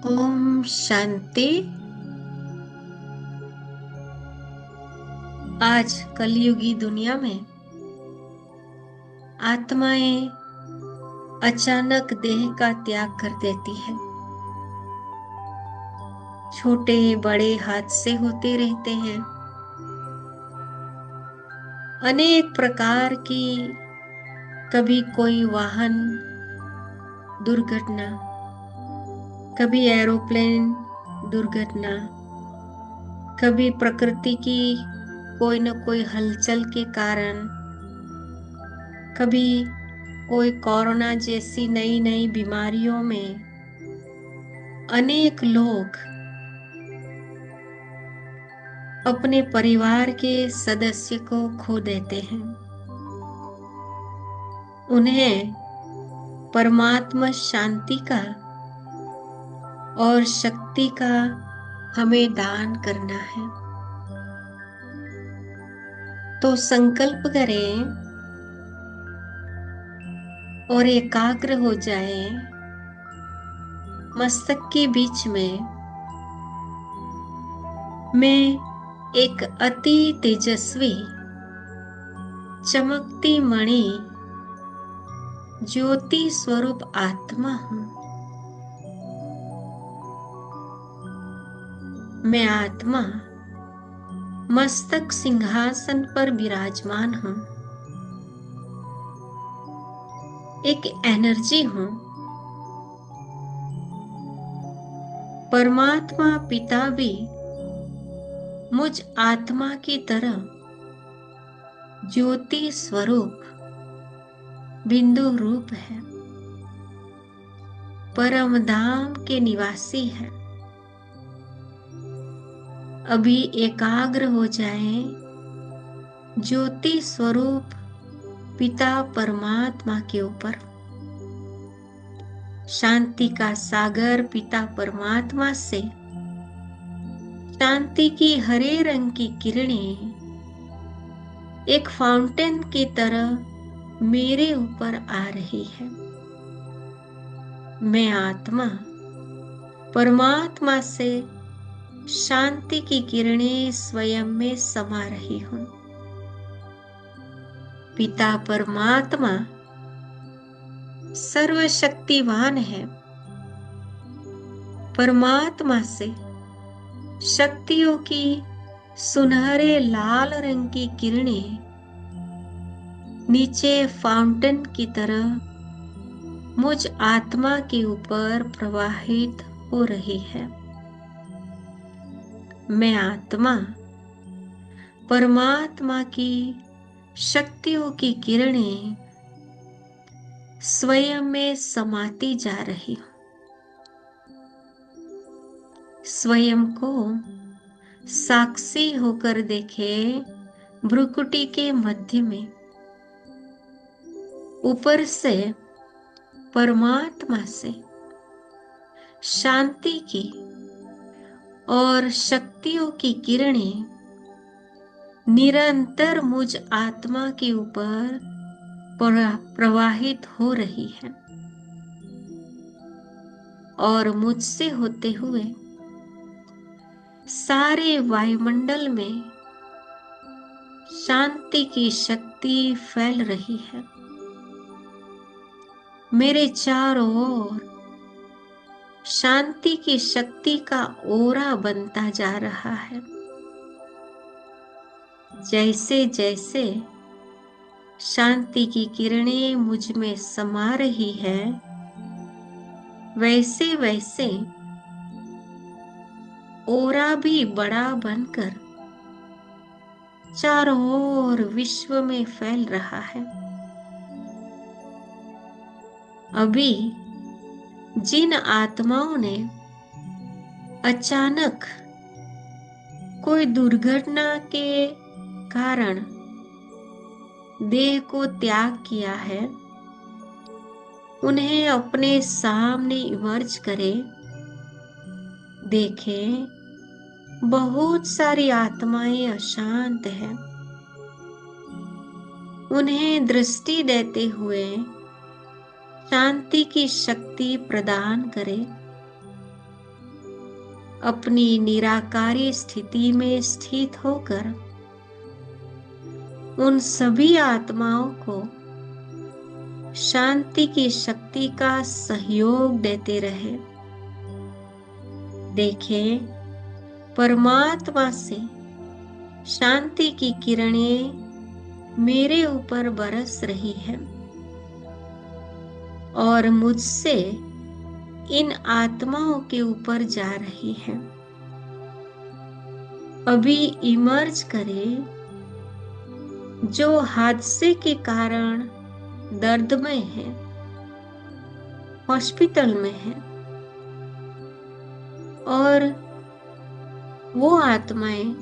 ओम शांति। आज कलयुगी दुनिया में आत्माएं अचानक देह का त्याग कर देती है। छोटे बड़े हादसे होते रहते हैं। अनेक प्रकार की, कभी कोई वाहन दुर्घटना, कभी एरोप्लेन दुर्घटना, कभी प्रकृति की कोई न कोई हलचल के कारण, कभी कोई कोरोना जैसी नई नई बीमारियों में अनेक लोग अपने परिवार के सदस्य को खो देते हैं। उन्हें परमात्मा शांति का और शक्ति का हमें दान करना है। तो संकल्प करें और एकाग्र हो जाए। मस्तक के बीच में मैं एक अति तेजस्वी चमकती मणि ज्योति स्वरूप आत्मा हूं। मैं आत्मा मस्तक सिंहासन पर विराजमान हूं। एक एनर्जी हूं। परमात्मा पिता भी मुझ आत्मा की तरह ज्योति स्वरूप बिंदु रूप है। परम धाम के निवासी है। अभी एकाग्र हो जाए ज्योति स्वरूप पिता परमात्मा के ऊपर। शांति का सागर पिता परमात्मा से शांति की हरे रंग की किरणें एक फाउंटेन की तरह मेरे ऊपर आ रही है। मैं आत्मा परमात्मा से शांति की किरणें स्वयं में समा रही हूं। पिता परमात्मा सर्वशक्तिवान है। परमात्मा से शक्तियों की सुनहरे लाल रंग की किरणें नीचे फाउंटेन की तरह मुझ आत्मा के ऊपर प्रवाहित हो रही है। मैं आत्मा परमात्मा की शक्तियों की किरणें स्वयं में समाती जा रही हूं। स्वयं को साक्षी होकर देखे। भ्रुकुटी के मध्य में ऊपर से परमात्मा से शांति की और शक्तियों की किरणें निरंतर मुझ आत्मा के ऊपर प्रवाहित हो रही है और मुझसे होते हुए सारे वायुमंडल में शांति की शक्ति फैल रही है। मेरे चारों ओर शांति की शक्ति का ओरा बनता जा रहा है। जैसे जैसे शांति की किरणें मुझ में समा रही है, वैसे वैसे ओरा भी बड़ा बनकर चारों ओर विश्व में फैल रहा है। अभी जिन आत्माओं ने अचानक कोई दुर्घटना के कारण देह को त्याग किया है, उन्हें अपने सामने इमर्ज करें। देखें, बहुत सारी आत्माएं अशांत हैं। उन्हें दृष्टि देते हुए शांति की शक्ति प्रदान करें। अपनी निराकारी स्थिति में स्थित होकर उन सभी आत्माओं को शांति की शक्ति का सहयोग देते रहे। देखें, परमात्मा से शांति की किरणें मेरे ऊपर बरस रही है और मुझसे इन आत्माओं के ऊपर जा रही है। अभी इमर्ज करें जो हादसे के कारण दर्दमय है, हॉस्पिटल में है, और वो आत्माएं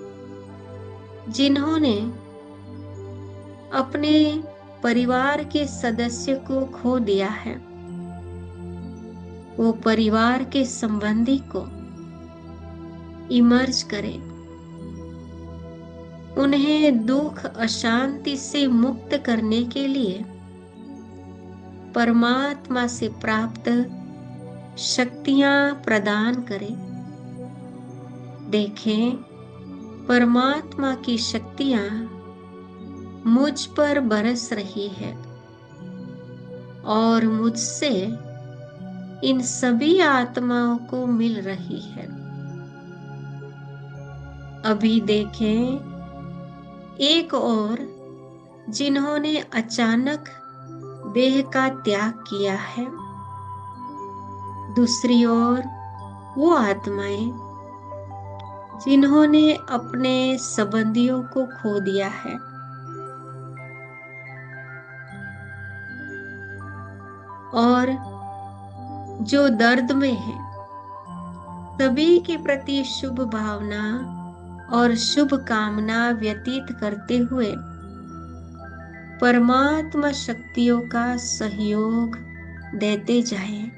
जिन्होंने अपने परिवार के सदस्य को खो दिया है, वो परिवार के संबंधी को इमर्ज करें, उन्हें दुख अशांति से मुक्त करने के लिए परमात्मा से प्राप्त शक्तियां प्रदान करें। देखें, परमात्मा की शक्तियां मुझ पर बरस रही है और मुझसे इन सभी आत्माओं को मिल रही है। अभी देखें, एक और जिन्होंने अचानक देह का त्याग किया है, दूसरी ओर वो आत्माएं जिन्होंने अपने संबंधियों को खो दिया है, और जो दर्द में है, सभी के प्रति शुभ भावना और शुभ कामना व्यतीत करते हुए परमात्मा शक्तियों का सहयोग देते जाएं।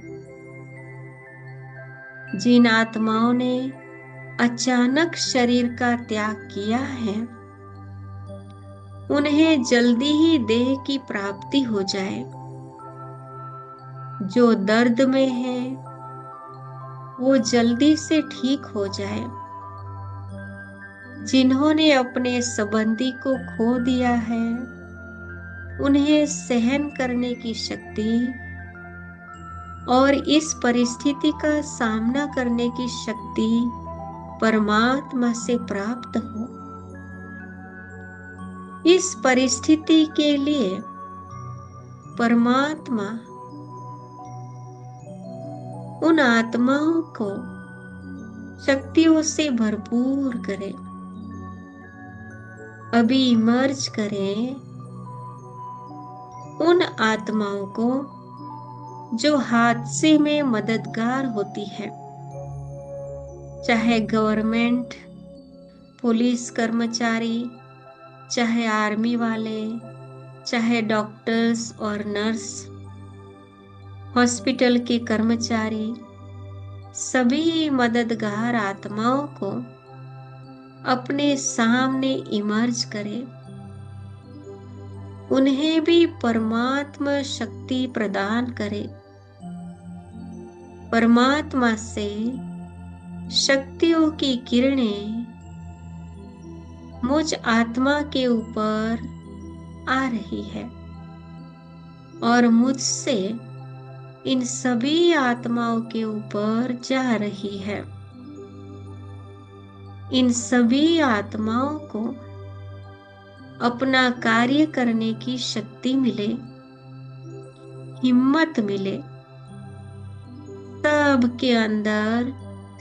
जिन आत्माओं ने अचानक शरीर का त्याग किया है, उन्हें जल्दी ही देह की प्राप्ति हो जाए। जो दर्द में है, वो जल्दी से ठीक हो जाए। जिन्होंने अपने संबंधी को खो दिया है, उन्हें सहन करने की शक्ति और इस परिस्थिति का सामना करने की शक्ति परमात्मा से प्राप्त हो। इस परिस्थिति के लिए परमात्मा उन आत्माओं को शक्तियों से भरपूर करे। अभी इमर्ज करें उन आत्माओं को जो हादसे में मददगार होती है, चाहे गवर्नमेंट, पुलिस कर्मचारी, चाहे आर्मी वाले, चाहे डॉक्टर्स और नर्स, हॉस्पिटल के कर्मचारी, सभी मददगार आत्माओं को अपने सामने इमर्ज करें। उन्हें भी परमात्मा शक्ति प्रदान करे। परमात्मा से शक्तियों की किरणें मुझ आत्मा के ऊपर आ रही है और मुझसे इन सभी आत्माओं के ऊपर जा रही है। इन सभी आत्माओं को अपना कार्य करने की शक्ति मिले, हिम्मत मिले, सबके अंदर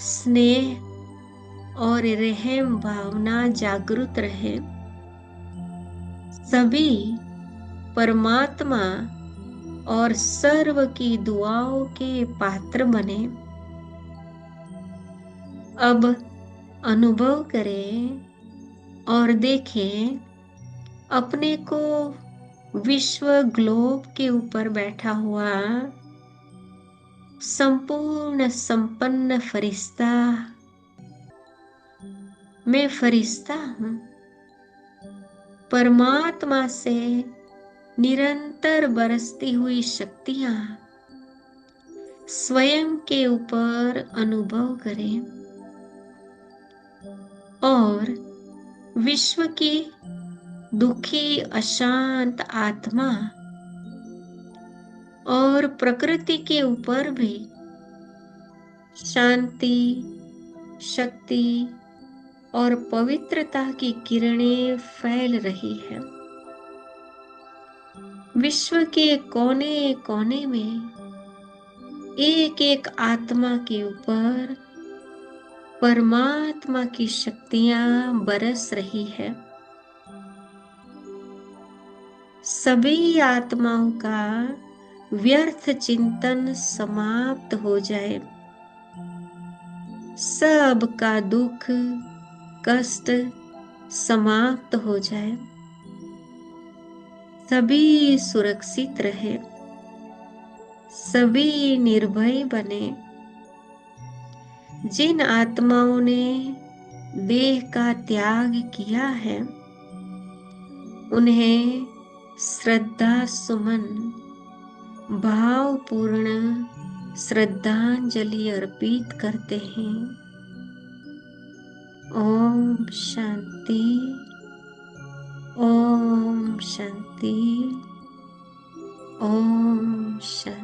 स्नेह और रहम भावना जागृत रहे। सभी परमात्मा और सर्व की दुआओं के पात्र बने। अब अनुभव करें और देखें अपने को विश्व ग्लोब के ऊपर बैठा हुआ संपूर्ण संपन्न फरिश्ता। मैं फरिश्ता हूँ। परमात्मा से निरंतर बरसती हुई शक्तियां स्वयं के ऊपर अनुभव करें। और विश्व की दुखी अशांत आत्मा और प्रकृति के ऊपर भी शांति, शक्ति और पवित्रता की किरणें फैल रही है। विश्व के कोने कोने में एक एक आत्मा के ऊपर परमात्मा की शक्तियां बरस रही है। सभी आत्माओं का व्यर्थ चिंतन समाप्त हो जाए। सबका दुख, कष्ट समाप्त हो जाए। सभी सुरक्षित रहे, सभी निर्भय बने। जिन आत्माओं ने देह का त्याग किया है, उन्हें श्रद्धा सुमन, भावपूर्ण श्रद्धांजलि अर्पित करते हैं। ओम शांति, ओम शांति, ओम शांति।